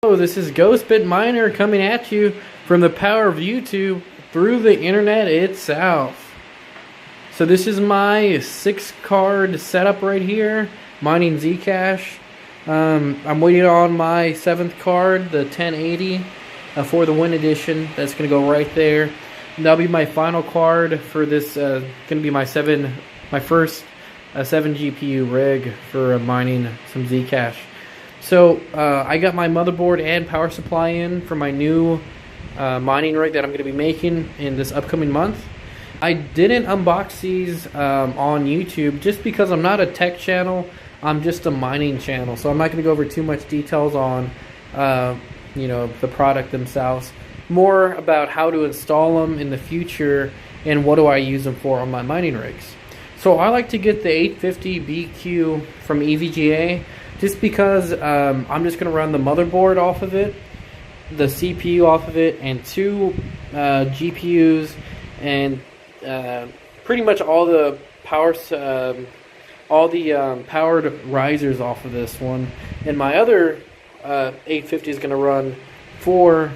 Hello, this is Ghostbit Miner coming at you from the power of YouTube through the internet itself. So this is my 6-card setup right here, mining Zcash. I'm waiting on my 7th card, the 1080, for the Win Edition. That's going to go right there. And that'll be my final card for this. Going to be my first 7 GPU rig for mining some Zcash. So I got my motherboard and power supply in for my new mining rig that I'm going to be making in this upcoming month. I didn't unbox these on YouTube just because I'm not a tech channel. I'm just a mining channel, so I'm not going to go over too much details on the product themselves. More about how to install them in the future and what do I use them for on my mining rigs. So I like to get the 850 BQ from EVGA just because I'm just going to run the motherboard off of it, the CPU off of it, and 2 GPUs, and pretty much all the powered risers off of this one. And my other 850 is going to run 4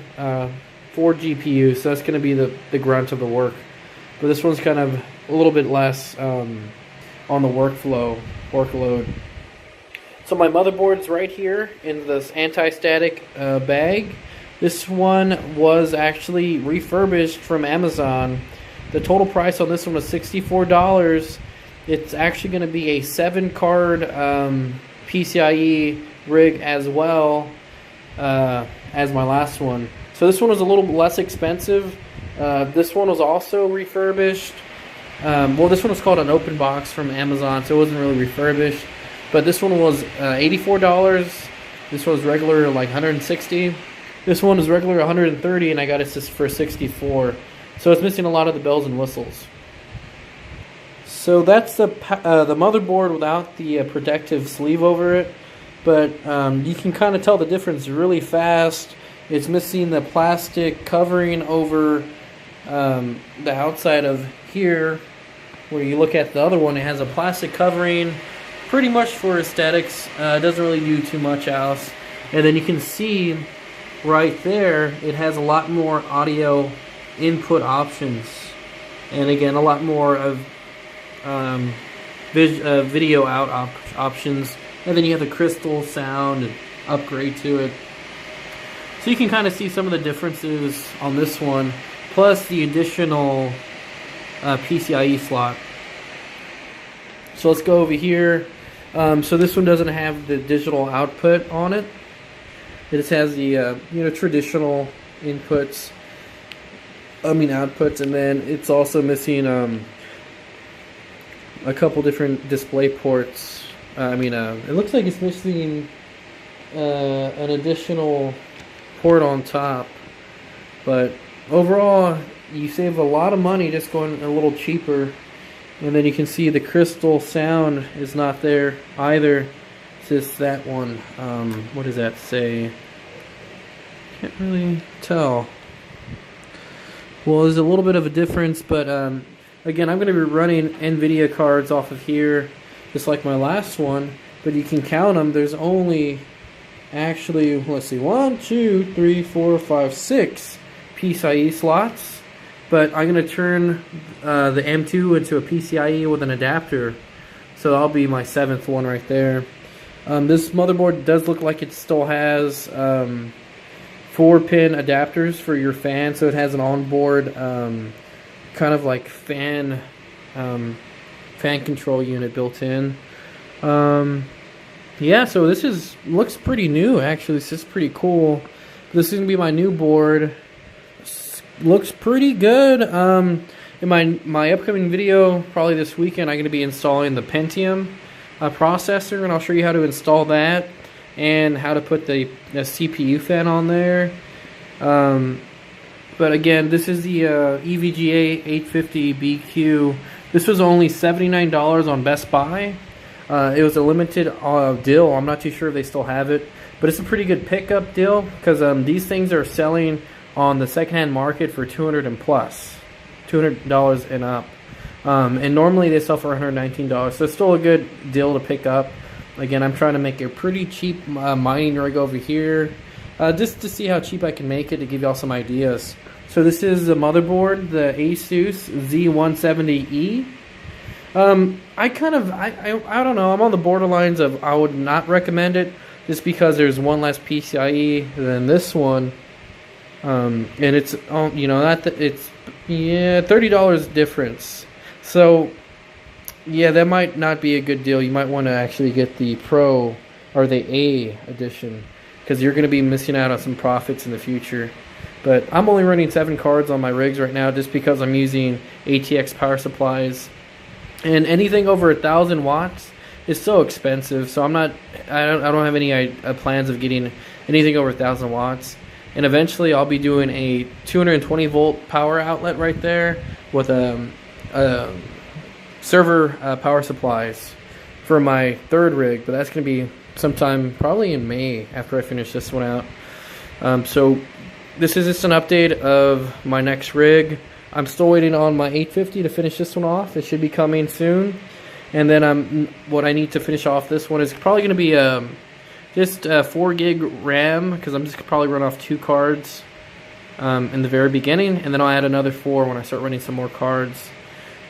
GPUs, so that's going to be the grunt of the work. But this one's kind of a little bit less on the workload. So my motherboard's right here in this anti-static bag. This one was actually refurbished from Amazon. The total price on this one was $64. It's actually going to be a 7-card PCIe rig as well as my last one. So this one was a little less expensive. This one was also refurbished. Well, this one was called an open box from Amazon, so it wasn't really refurbished. But this one was $84. This one was regular, like $160. This one is regular $130, and I got it for $64. So it's missing a lot of the bells and whistles. So that's the motherboard without the protective sleeve over it. But you can kind of tell the difference really fast. It's missing the plastic covering over the outside of here. Where you look at the other one, it has a plastic covering pretty much for aesthetics. It doesn't really do too much else. And then you can see right there, it has a lot more audio input options. And again, a lot more of video out options. And then you have the crystal sound and upgrade to it. So you can kind of see some of the differences on this one, plus the additional PCIe slot. So let's go over here. So this one doesn't have the digital output on it. It just has the traditional outputs, and then it's also missing a couple different display ports. It looks like it's missing an additional port on top, but overall you save a lot of money just going a little cheaper. And then you can see the crystal sound is not there either. It's just that one. What does that say? Can't really tell. Well, there's a little bit of a difference, but again, I'm going to be running NVIDIA cards off of here, just like my last one. But you can count them. There's only actually, let's see, 1, 2, 3, 4, 5, 6 PCIe slots. But I'm going to turn the M2 into a PCIe with an adapter. So that'll be my 7th one right there. This motherboard does look like it still has 4-pin adapters for your fan. So it has an onboard kind of like fan control unit built in. Yeah, so this looks pretty new actually. This is pretty cool. This is going to be my new board. Looks pretty good. In my upcoming video, probably this weekend, I'm going to be installing the Pentium processor, and I'll show you how to install that and how to put the CPU fan on there. But again, this is the EVGA 850 BQ. This was only $79 on Best Buy. It was a limited deal. I'm not too sure if they still have it, but it's a pretty good pickup deal because these things are selling on the secondhand market for $200 and plus, $200 and up, and normally they sell for $119. So it's still a good deal to pick up. Again, I'm trying to make a pretty cheap mining rig over here, just to see how cheap I can make it, to give y'all some ideas. So this is the motherboard, the ASUS Z170E. I don't know, I'm on the borderlines of I would not recommend it, just because there's one less PCIe than this one. And it's, you know, it's $30 difference. So yeah, that might not be a good deal. You might want to actually get the Pro or the A edition, because you're going to be missing out on some profits in the future. But I'm only running 7 cards on my rigs right now, just because I'm using ATX power supplies, and anything over 1,000 watts is so expensive. So I don't have any plans of getting anything over 1,000 watts. And eventually I'll be doing a 220 volt power outlet right there with server power supplies for my 3rd rig, but that's going to be sometime probably in May after I finish this one out. So this is just an update of my next rig. I'm still waiting on my 850 to finish this one off. It should be coming soon. And then what I need to finish off this one is probably going to be just 4 gig RAM, because I'm just going to probably run off 2 cards in the very beginning, and then I'll add another 4 when I start running some more cards.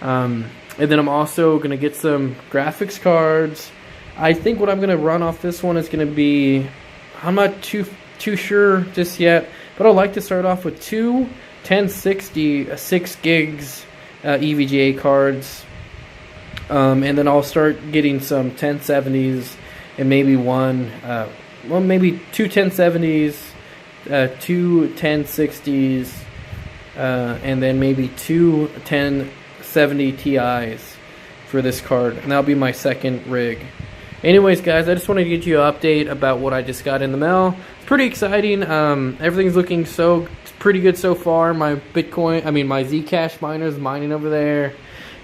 And then I'm also going to get some graphics cards. I think what I'm going to run off this one is going to be, I'm not too sure just yet, but I'd like to start off with 2 1060 6 gigs EVGA cards, and then I'll start getting some 1070s, and maybe maybe 2 1070s, 2 1060s, and then maybe 2 1070 Ti's for this card, and that'll be my 2nd rig. Anyways, guys, I just wanted to get you an update about what I just got in the mail. It's pretty exciting. Everything's looking pretty good so far. My my Zcash miner is mining over there,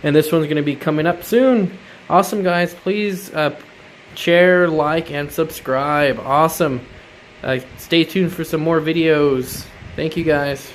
and this one's going to be coming up soon. Awesome, guys. Please share, like, and subscribe. Awesome. Stay tuned for some more videos. Thank you, guys.